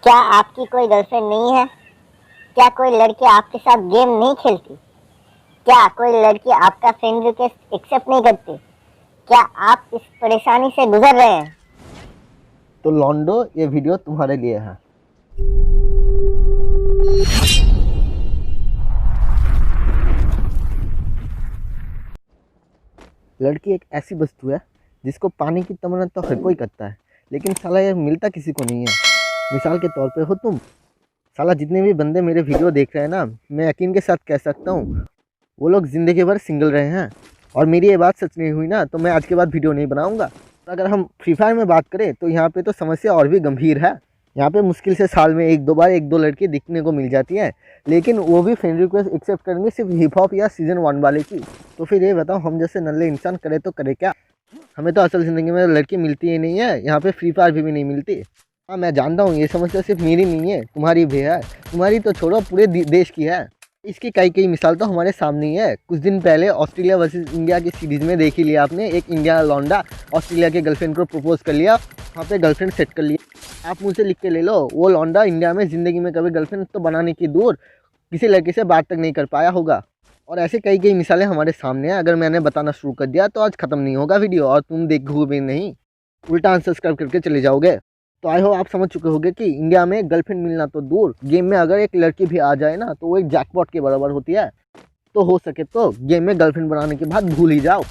क्या आपकी कोई गर्लफ्रेंड नहीं है? क्या कोई लड़की आपके साथ गेम नहीं खेलती? क्या कोई लड़की आपका फ्रेंड रिक्वेस्ट एक्सेप्ट नहीं करती? क्या आप इस परेशानी से गुजर रहे हैं? तो लॉन्डो, ये वीडियो तुम्हारे लिए है। लड़की एक ऐसी वस्तु है जिसको पाने की तमन्ना तो हर कोई करता है, लेकिन साला ये मिलता किसी को नहीं है। मिसाल के तौर पे हो तुम। साला जितने भी बंदे मेरे वीडियो देख रहे हैं ना, मैं यकीन के साथ कह सकता हूँ वो लोग ज़िंदगी भर सिंगल रहे हैं। और मेरी ये बात सच नहीं हुई ना, तो मैं आज के बाद वीडियो नहीं बनाऊँगा। अगर हम फ्री फायर में बात करें तो यहाँ पे तो समस्या और भी गंभीर है। यहाँ पे मुश्किल से साल में एक दो बार एक दो लड़की दिखने को मिल जाती हैं, लेकिन वो भी फ्रेंड रिक्वेस्ट एक्सेप्ट करेंगे सिर्फ हिप हॉप या सीजन 1 वाले की। तो फिर ये बताओ, हम जैसे नल्ले इंसान करे तो करे क्या? हमें तो असल ज़िंदगी में लड़की मिलती ही नहीं है, यहाँ पे फ्री फायर भी नहीं मिलती। हाँ, मैं जानता हूँ ये समस्या सिर्फ मेरी नहीं है, तुम्हारी भी है। तुम्हारी तो छोड़ो, पूरे देश की है। इसकी कई मिसाल तो हमारे सामने ही है। कुछ दिन पहले ऑस्ट्रेलिया वर्सेस इंडिया की सीरीज़ में देख ही लिया आपने, एक इंडिया लौंडा ऑस्ट्रेलिया के गर्लफ्रेंड को प्रपोज कर लिया, वहाँ पे गर्लफ्रेंड सेट कर लिया। आप मुझसे लिख के ले लो, वो लौंडा इंडिया में ज़िंदगी में कभी गर्लफ्रेंड तो बनाने की दूर किसी लड़के से बात तक नहीं कर पाया होगा। और ऐसे कई मिसालें हमारे सामने हैं। अगर मैंने बताना शुरू कर दिया तो आज ख़त्म नहीं होगा वीडियो, और तुम देखोगे भी नहीं, उल्टा अनसब्सक्राइब करके चले जाओगे। तो आई होप आप समझ चुके होंगे कि इंडिया में गर्लफ्रेंड मिलना तो दूर, गेम में अगर एक लड़की भी आ जाए ना तो वो एक जैकपॉट के बराबर होती है। तो हो सके तो गेम में गर्लफ्रेंड बनाने के बाद भूल ही जाओ।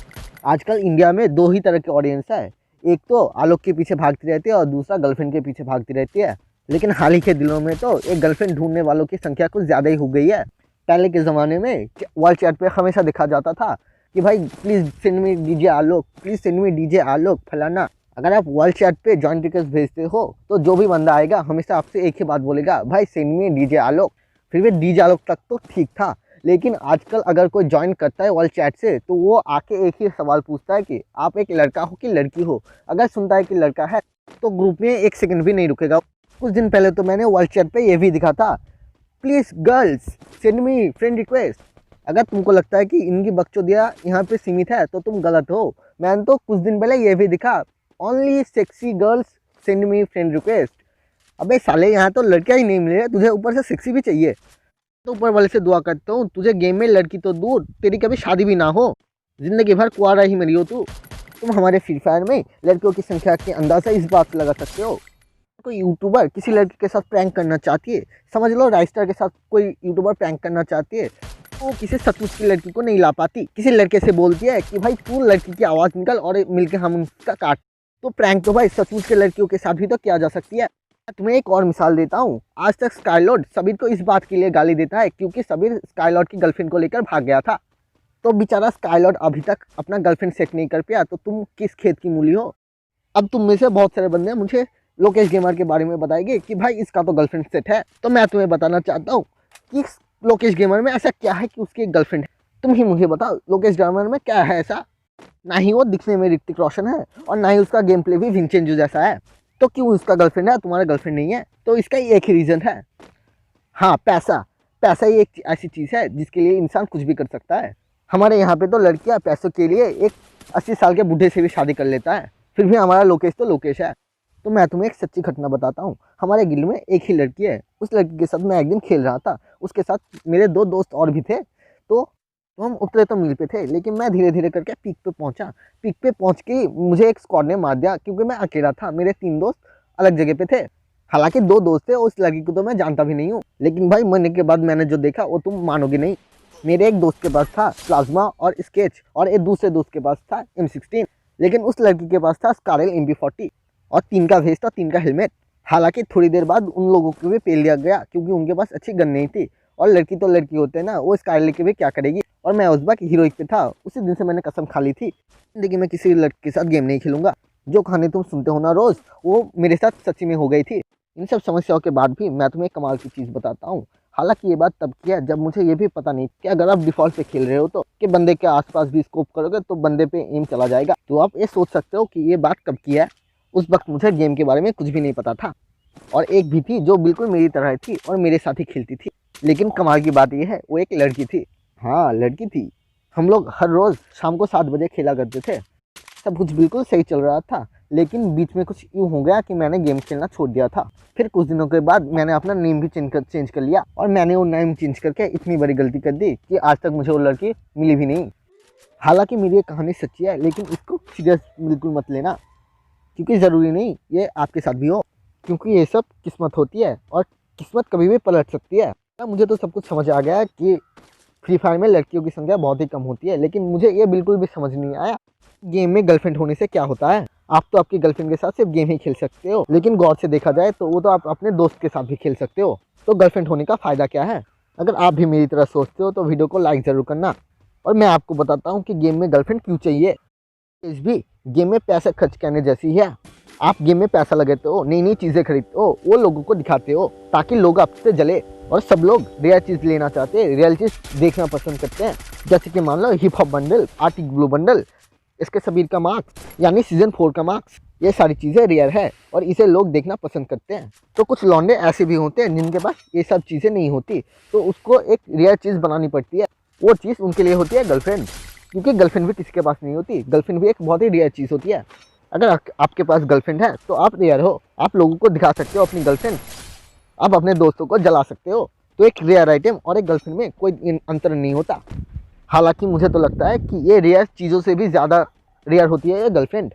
आजकल इंडिया में दो ही तरह के ऑडियंस है, एक तो आलोक के पीछे भागती रहती है और दूसरा गर्लफ्रेंड के पीछे भागती रहती है। लेकिन हाल ही के दिनों में तो एक गर्लफ्रेंड ढूंढने वालों की संख्या कुछ ज़्यादा ही हो गई है। पहले के ज़माने में वॉल चैट पे हमेशा दिखा जाता था कि भाई please send me DJ Alok, please send me DJ Alok फलाना। अगर आप वर्ल्ड चैट पे जॉइंट रिक्वेस्ट भेजते हो तो जो भी बंदा आएगा हमेशा आपसे एक ही बात बोलेगा, भाई सेंड मी डीजे आलोक। फिर भी डीजे आलोक तक तो ठीक था, लेकिन आजकल अगर कोई ज्वाइन करता है वर्ल्ड चैट से तो वो आके एक ही सवाल पूछता है कि आप एक लड़का हो कि लड़की हो। अगर सुनता है कि लड़का है तो ग्रुप में एक सेकंड भी नहीं रुकेगा। कुछ दिन पहले तो मैंने वर्ल्ड चैट पे ये भी दिखा था, please girls send me friend request. अगर तुमको लगता है कि इनकी बकचोदिया यहाँ पे सीमित है तो तुम गलत हो। मैंने तो कुछ दिन पहले ये भी दिखा, only sexy girls send me friend request. अबे साले, यहाँ तो लड़कियाँ ही नहीं मिल रही, तुझे ऊपर से सेक्सी भी चाहिए। तो ऊपर वाले से दुआ करता हूँ तुझे गेम में लड़की तो दूर, तेरी कभी शादी भी ना हो, जिंदगी भर कुआरा ही मरी हो तू। तुम हमारे फ्री फायर में लड़कियों की संख्या के अंदाज़ा इस बात से लगा सकते हो। कोई यूट्यूबर किसी लड़की के साथ प्रैंक करना चाहती है, समझ लो राइस्टर के साथ कोई यूट्यूबर प्रैंक करना चाहती है, तो किसी सचमुच की लड़की को नहीं ला पाती, किसी लड़के से बोलती है कि भाई तू लड़की की आवाज़ निकल और मिलके हम उसका काट। तो प्रैंक तो भाई सचमुच के लड़कियों के साथ भी तो किया जा सकती है। तुम्हें एक और मिसाल देता हूँ। आज तक स्काईलॉर्ड सबीर को इस बात के लिए गाली देता है क्योंकि सबीर स्काईलॉर्ड की गर्लफ्रेंड को लेकर भाग गया था। तो बेचारा स्काईलॉर्ड अभी तक अपना गर्लफ्रेंड सेट नहीं कर पाया, तो तुम किस खेत की मूली हो? अब तुम में से बहुत सारे बंदे मुझे लोकेश गेमर के बारे में बताएंगे कि भाई इसका तो गर्लफ्रेंड सेट है। तो मैं तुम्हें बताना चाहता हूँ कि लोकेश गेमर में ऐसा क्या है कि उसकी एक गर्लफ्रेंड है। तुम ही मुझे बताओ लोकेश गेमर में क्या है ऐसा? ना ही वो दिखने में ऋतिक रोशन है और ना ही उसका गेम प्ले भी विंचेंजो जैसा है। तो क्यों उसका गर्लफ्रेंड है, तुम्हारा गर्लफ्रेंड नहीं है? तो इसका ही एक ही रीज़न है, हाँ, पैसा। पैसा ही एक ऐसी चीज़ है जिसके लिए इंसान कुछ भी कर सकता है। हमारे यहाँ पे तो लड़कियाँ पैसों के लिए एक 80 साल के बूढ़े से भी शादी कर लेता है। फिर भी हमारा लोकेश तो लोकेश है। तो मैं तुम्हें एक सच्ची घटना बताता हूँ। हमारे गिल्ड में एक ही लड़की है, उस लड़की के साथ मैं एक दिन खेल रहा था, उसके साथ मेरे दो दोस्त और भी थे। तो हम उतरे तो मिल पे थे, लेकिन मैं धीरे धीरे करके पीक पे पहुंचा। पीक पे पहुंच के मुझे एक स्क्वाड ने मार दिया क्योंकि मैं अकेला था, मेरे 3 दोस्त अलग जगह पे थे। हालांकि 2 दोस्त थे, उस लड़की को तो मैं जानता भी नहीं हूँ, लेकिन भाई मरने के बाद मैंने जो देखा वो तुम मानोगे नहीं। मेरे एक दोस्त के पास था प्लाज्मा और स्केच, और एक दूसरे दोस्त के पास था M16, लेकिन उस लड़की के पास था स्कारल MP40 और 3 का वेस्ट और 3 का हेलमेट। हालांकि थोड़ी देर बाद उन लोगों को भी पेल दिया गया क्योंकि उनके पास अच्छी गन नहीं थी। और लड़की तो लड़की होते हैं ना, वो स्कार लेके भी क्या करेगी। और मैं उस वक्त हीरोइक पे था। उसी दिन से मैंने कसम खा ली थी, जिंदगी में किसी लड़की के साथ गेम नहीं खेलूंगा। जो कहानी तुम सुनते हो ना रोज़, वो मेरे साथ सच्ची में हो गई थी। इन सब समस्याओं के बाद भी मैं तुम्हें कमाल की चीज़ बताता हूँ। हालांकि ये बात तब की है जब मुझे ये भी पता नहीं कि अगर आप डिफ़ॉल्ट पे खेल रहे हो तो कि बंदे के आसपास भी स्कोप करोगे तो बंदे पे एम चला जाएगा। तो आप ये सोच सकते हो कि ये बात कब की है। उस वक्त मुझे गेम के बारे में कुछ भी नहीं पता था, और एक भी थी जो बिल्कुल मेरी तरह थी और मेरे साथ ही खेलती थी। लेकिन कमाल की बात यह है, वो एक लड़की थी। हाँ, लड़की थी। हम लोग हर रोज़ शाम को 7 बजे खेला करते थे। सब कुछ बिल्कुल सही चल रहा था, लेकिन बीच में कुछ यूँ हो गया कि मैंने गेम खेलना छोड़ दिया था। फिर कुछ दिनों के बाद मैंने अपना नेम भी चेंज कर लिया और मैंने वो नेम चेंज करके इतनी बड़ी गलती कर दी कि आज तक मुझे वो लड़की मिली भी नहीं। हालांकि मेरी ये कहानी सच्ची है, लेकिन इसको सीरियस बिल्कुल मत लेना, क्योंकि ज़रूरी नहीं ये आपके साथ भी हो, क्योंकि ये सब किस्मत होती है और किस्मत कभी भी पलट सकती है। मुझे तो सब कुछ समझ आ गया है कि फ्री फायर में लड़कियों की संख्या बहुत ही कम होती है, लेकिन मुझे ये बिल्कुल भी समझ नहीं आया गेम में गर्लफ्रेंड होने से क्या होता है। आप तो आपकी गर्लफ्रेंड के साथ सिर्फ गेम ही खेल सकते हो, लेकिन गौर से देखा जाए तो वो तो आप अपने दोस्त के साथ भी खेल सकते हो। तो गर्लफ्रेंड होने का फ़ायदा क्या है? अगर आप भी मेरी तरह सोचते हो तो वीडियो को लाइक ज़रूर करना। और मैं आपको बताता हूँ कि गेम में गर्लफ्रेंड क्यों चाहिए। इस भी गेम में पैसा खर्च करने जैसी है। आप गेम में पैसा लगाते हो, नई नई चीज़ें खरीदते हो, वो लोगों को दिखाते हो ताकि लोग आपसे जले, और सब लोग रियल चीज़ लेना चाहते हैं, रियल चीज़ देखना पसंद करते हैं। जैसे कि मान लो hip hop bundle, arctic blue bundle, इसके सबीर का मार्क्स यानी सीजन 4 का मार्क्स, ये सारी चीज़ें रियल है और इसे लोग देखना पसंद करते हैं। तो कुछ लौंडे ऐसे भी होते हैं जिनके पास ये सब चीज़ें नहीं होती, तो उसको एक रियल चीज़ बनानी पड़ती है। वो चीज़ उनके लिए होती है गर्लफ्रेंड, क्योंकि गर्लफ्रेंड भी किसी के पास नहीं होती। गर्लफ्रेंड भी एक बहुत ही रेयर चीज़ होती है। अगर आपके पास गर्लफ्रेंड है तो आप रेयर हो, आप लोगों को दिखा सकते हो अपनी गर्लफ्रेंड, आप अपने दोस्तों को जला सकते हो। तो एक रेयर आइटम और एक गर्लफ्रेंड में कोई अंतर नहीं होता। हालांकि मुझे तो लगता है कि ये रेयर चीज़ों से भी ज़्यादा रेयर होती है ये गर्लफ्रेंड।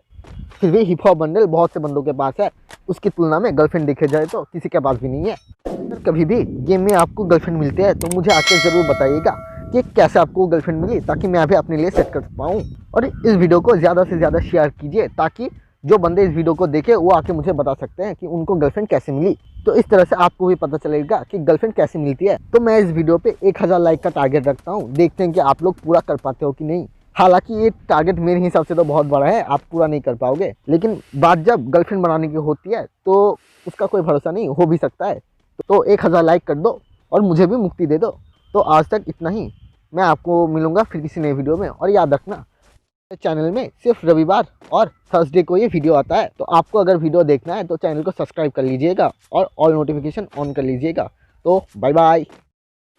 फिर भी हिप हॉप बंडल बहुत से बंदों के पास है, उसकी तुलना में गर्लफ्रेंड देखे जाए तो किसी के पास भी नहीं है। अगर कभी भी गेम में आपको गर्लफ्रेंड मिलते हैं तो मुझे आके ज़रूर बताइएगा कि कैसे आपको गर्लफ्रेंड मिली, ताकि मैं भी अपने लिए सेट कर पाऊँ। और इस वीडियो को ज़्यादा से ज़्यादा शेयर कीजिए ताकि जो बंदे इस वीडियो को देखे वो आके मुझे बता सकते हैं कि उनको गर्लफ्रेंड कैसे मिली। तो इस तरह से आपको भी पता चलेगा कि गर्लफ्रेंड कैसे मिलती है। तो मैं इस वीडियो पे 1000 लाइक का टारगेट रखता हूँ, देखते हैं कि आप लोग पूरा कर पाते हो कि नहीं। हालांकि ये टारगेट मेरे हिसाब से तो बहुत बड़ा है, आप पूरा नहीं कर पाओगे, लेकिन बात जब गर्लफ्रेंड बनाने की होती है तो उसका कोई भरोसा नहीं, हो भी सकता है। तो 1000 लाइक कर दो और मुझे भी मुक्ति दे दो। तो आज तक इतना ही, मैं आपको मिलूँगा फिर किसी नए वीडियो में। और याद रखना, चैनल में सिर्फ रविवार और थर्सडे को ये वीडियो आता है, तो आपको अगर वीडियो देखना है तो चैनल को सब्सक्राइब कर लीजिएगा और ऑल नोटिफिकेशन ऑन कर लीजिएगा। तो बाय बाय।